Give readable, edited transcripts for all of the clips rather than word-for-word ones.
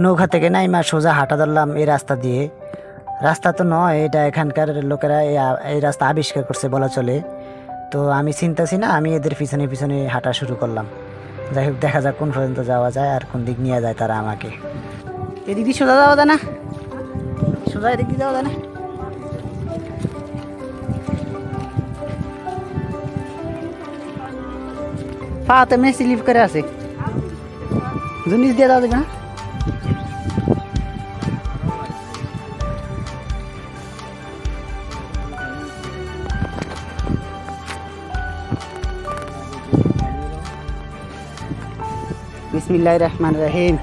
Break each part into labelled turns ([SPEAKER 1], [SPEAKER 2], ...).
[SPEAKER 1] নৌকা থেকে নাইমা সোজা হাঁটা ধরলাম এই রাস্তা দিয়ে। রাস্তা তো নয় এটা, এখানকার লোকেরা এই রাস্তা আবিষ্কার করছে বলা চলে। তো আমি চিন্তাছি না, আমি এদের পিছনে পিছনে হাঁটা শুরু করলাম। যাই হোক, দেখা যাক কোন পর্যন্ত যাওয়া যায় আর কোন দিক নিয়ে যায় তারা আমাকে। এদিক দিয়ে সোজা যাওয়া যায় না, সোজা এদিক দিয়ে যাওয়া যায় না। পাতে মেয়ে স্লিপ করে আছে, জিনিস দিয়ে যাওয়া যাবে না। বিসমিল্লাহির রহমানির রহিম।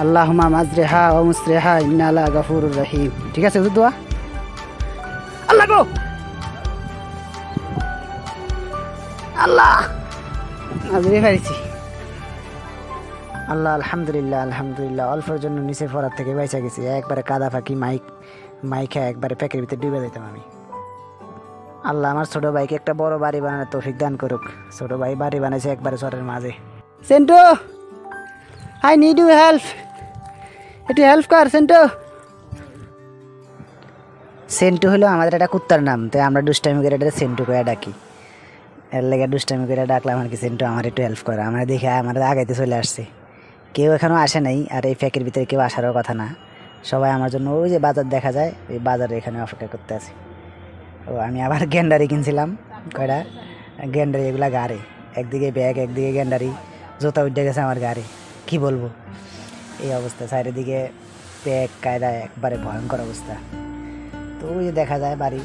[SPEAKER 1] আল্লাহুম্মা মাজরিহা ওয়া মুসরিহা ইন্না লা গাফুরুর রহিম। ঠিক আছে, দোয়া। আল্লাহ গো, আল্লাহ মাজরে ফেলেছি। আল্লাহ, আলহামদুলিল্লাহ আলহামদুলিল্লাহ। অল্পের জন্য নিচে পড়ার থেকে বেঁচে গেছি। একবারে কাদা ফাঁকি মাইখা একবারে প্যাকের ভিতরে ডুবে যেতাম আমি। আল্লাহ আমার ছোট ভাইকে একটা বড় বাড়ি বানানোর তৌফিক দান করুক। ছোট ভাই বাড়ি বানাইছে একবারে চরের মাঝে। Sentu, I need you help, একটু হেল্প কর সেন্টু। সেন্টু হলো আমাদের একটা কুত্তার নাম, তাই আমরা দুষ্টামি করে এটা সেন্টু করে ডাকি। এর লেগে দুষ্টামি করে ডাকলাম আর কি, সেন্টু আমার একটু হেল্প করে। আমরা দেখে আমাদের আগাইতে চলে আসছে। কেউ এখনও আসে নাই, আর এই প্যাকের ভিতরে কেউ আসারও কথা না। সবাই আমার জন্য ওই যে বাজার দেখা যায়, ওই বাজারে এখানে অপেক্ষা করতে আছে। ও আমি আবার গ্যান্ডারি কিনছিলাম কয়টা, গ্যান্ডারি এগুলা গাড়ি, একদিকে ব্যাগ একদিকে গ্যান্ডারি, জোতা উঠে গেছে আমার গাড়ি, কি বলবো এই অবস্থা। চারিদিকে ব্যাগ কায়দা, একবারে ভয়ঙ্কর অবস্থা। তো ওই দেখা যায় বাড়ি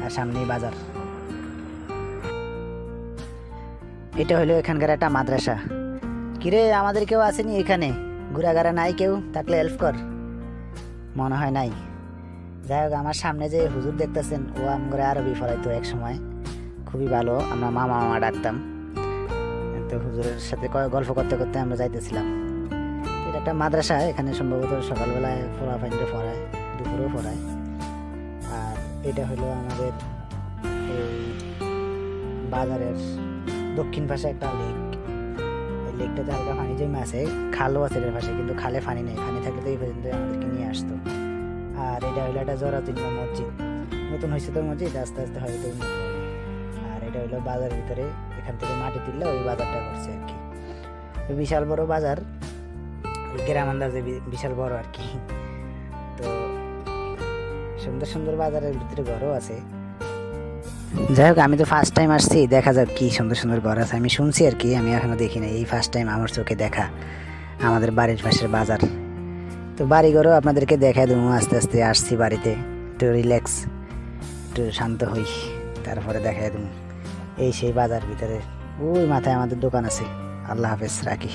[SPEAKER 1] আর সামনেই বাজার। এটা হলো এখানকার একটা মাদ্রাসা। কিরে, আমাদের কেউ আসেনি এখানে? ঘোরাঘাড়া নাই কেউ? থাকলে হেল্প কর। মনে হয় নাই। যাই হোক, আমার সামনে যে হুজুর দেখতেছেন, ও আমগরে আরবি পড়াইতো এক সময়, খুবই ভালো। আমরা মামা মামা ডাকতাম। তো হুজুরের সাথে গল্প করতে করতে আমরা যাইতেছিলাম। এটা একটা মাদ্রাসা, এখানে সম্ভবত সকালবেলায় পোলাপাইনটা পড়ায়, দুপুরেও পড়ায়। আর এটা হলো আমাদের এই বাজারের দক্ষিণ পাশে একটা লেক। এই লেকটাতে হালকা পানি জমে আছে, খালও আছে এর পাশে, কিন্তু খালে পানি নেই। পানি থাকলে তো এই পর্যন্ত আমাদেরকে নিয়ে আসতো। আর এটা হলো একটা জরাজীর্ণ মসজিদ, নতুন হয়েছে তো মসজিদ, আস্তে আস্তে হয়তো উন্নত হবে। আর এটা হলো বাজারের ভিতরে, এখান থেকে মাটি তুললে ওই বাজারটা করছে আর কি। বিশাল বড় বাজার, গ্রাম আন্দাজে বিশাল বড় আর কি। তো সুন্দর সুন্দর বাজারের ভিতরে ঘরও আছে। যাই হোক, আমি তো ফার্স্ট টাইম আসছি, দেখা যাক কি সুন্দর সুন্দর ঘর আছে। আমি শুনছি আর কি, আমি এখনো দেখি না, এই ফার্স্ট টাইম আমার চোখে দেখা আমাদের বাড়ির পাশের বাজার। তো বাড়িঘরও আপনাদেরকে দেখাই দেবো আস্তে আস্তে। আসছি বাড়িতে, একটু রিল্যাক্স, একটু শান্ত হই, তারপরে দেখাই দেবো। এই সেই বাজার ভিতরে, ওই মাথায় আমাদের দোকান আছে। আল্লাহ হাফেজ, রাখি।